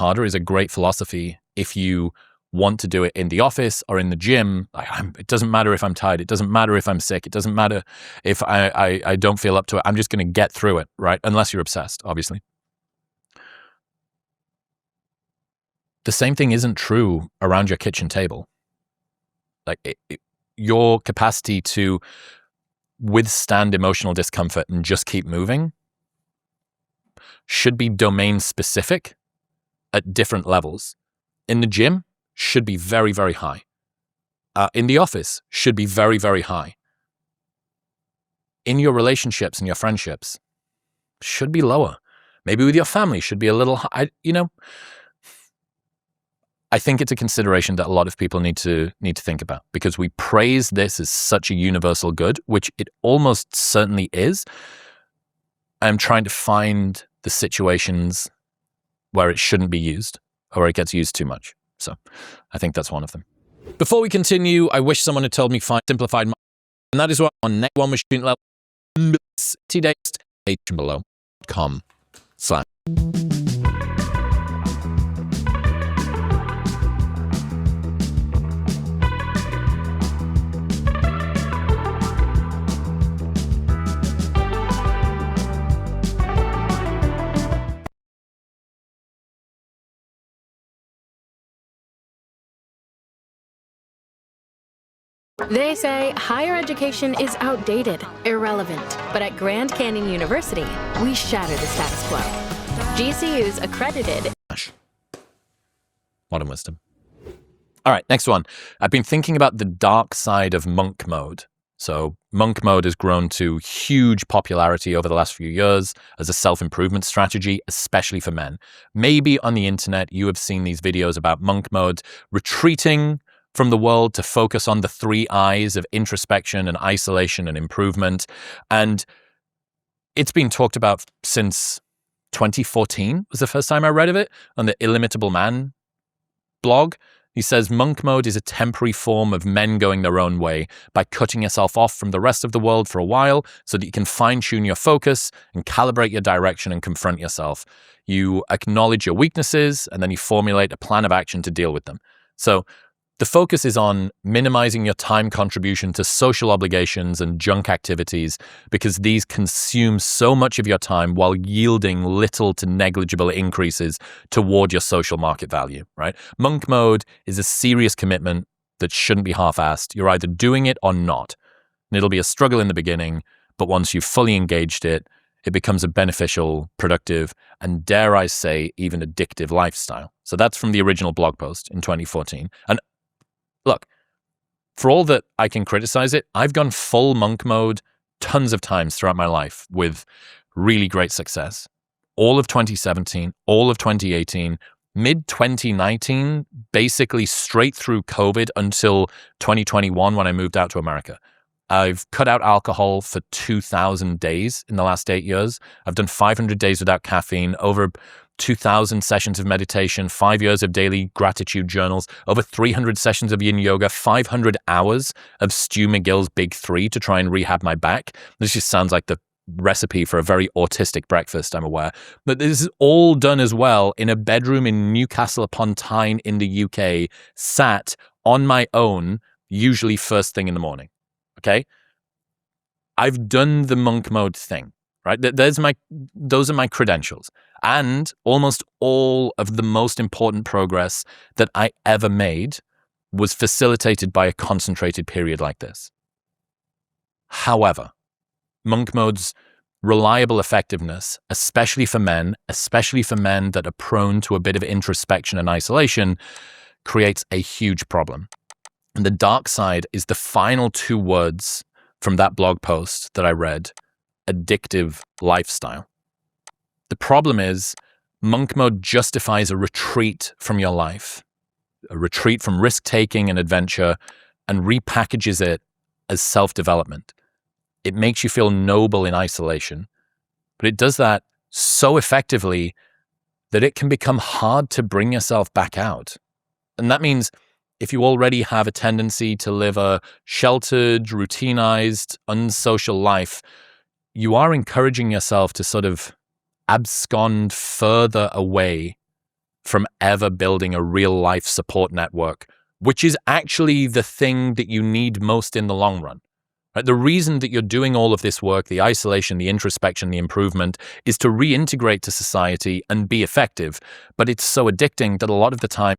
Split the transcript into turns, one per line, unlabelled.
harder is a great philosophy if you want to do it in the office or in the gym. It doesn't matter if I'm tired. It doesn't matter if I'm sick. It doesn't matter if I don't feel up to it. I'm just going to get through it, right? Unless you're obsessed, obviously. The same thing isn't true around your kitchen table. Your capacity to withstand emotional discomfort and just keep moving should be domain specific at different levels. In the gym, should be very, very high. In the office, should be very, very high. In your relationships and your friendships, should be lower. Maybe with your family, should be a little high. I think it's a consideration that a lot of people need to think about, because we praise this as such a universal good, which it almost certainly is. I'm trying to find the situations where it shouldn't be used or it gets used too much. So I think that's one of them. Before we continue, I wish someone had told me simplified, and that is what on next one machine level below.com/.
They say higher education is outdated, irrelevant, but at Grand Canyon University, we shatter the status quo. GCU's accredited...
Modern wisdom. All right, next one. I've been thinking about the dark side of monk mode. So monk mode has grown to huge popularity over the last few years as a self-improvement strategy, especially for men. Maybe on the internet, you have seen these videos about monk mode retreating from the world to focus on the 3 I's of introspection and isolation and improvement. And it's been talked about since 2014 was the first time I read of it on the Illimitable Man blog. He says monk mode is a temporary form of men going their own way by cutting yourself off from the rest of the world for a while so that you can fine-tune your focus and calibrate your direction and confront yourself. You acknowledge your weaknesses and then you formulate a plan of action to deal with them. So the focus is on minimizing your time contribution to social obligations and junk activities, because these consume so much of your time while yielding little to negligible increases toward your social market value, right? Monk mode is a serious commitment that shouldn't be half-assed. You're either doing it or not. And it'll be a struggle in the beginning, but once you've fully engaged it, it becomes a beneficial, productive, and dare I say, even addictive lifestyle. So that's from the original blog post in 2014. And look, for all that I can criticize it, I've gone full monk mode tons of times throughout my life with really great success. All of 2017, all of 2018, mid-2019, basically straight through COVID until 2021 when I moved out to America. I've cut out alcohol for 2,000 days in the last 8 years. I've done 500 days without caffeine, over 2,000 sessions of meditation, 5 years of daily gratitude journals, over 300 sessions of yin yoga, 500 hours of Stu McGill's Big Three to try and rehab my back. This just sounds like the recipe for a very autistic breakfast, I'm aware. But this is all done as well in a bedroom in Newcastle upon Tyne in the UK, sat on my own, usually first thing in the morning. Okay? I've done the monk mode thing, right? Those are my credentials. And almost all of the most important progress that I ever made was facilitated by a concentrated period like this. However, monk mode's reliable effectiveness, especially for men that are prone to a bit of introspection and isolation, creates a huge problem. And the dark side is the final 2 words from that blog post that I read: addictive lifestyle. The problem is monk mode justifies a retreat from your life, a retreat from risk-taking and adventure, and repackages it as self-development. It makes you feel noble in isolation, but it does that so effectively that it can become hard to bring yourself back out. And that means if you already have a tendency to live a sheltered, routinized, unsocial life, you are encouraging yourself to sort of abscond further away from ever building a real-life support network, which is actually the thing that you need most in the long run. Right? The reason that you're doing all of this work, the isolation, the introspection, the improvement, is to reintegrate to society and be effective. But it's so addicting that a lot of the time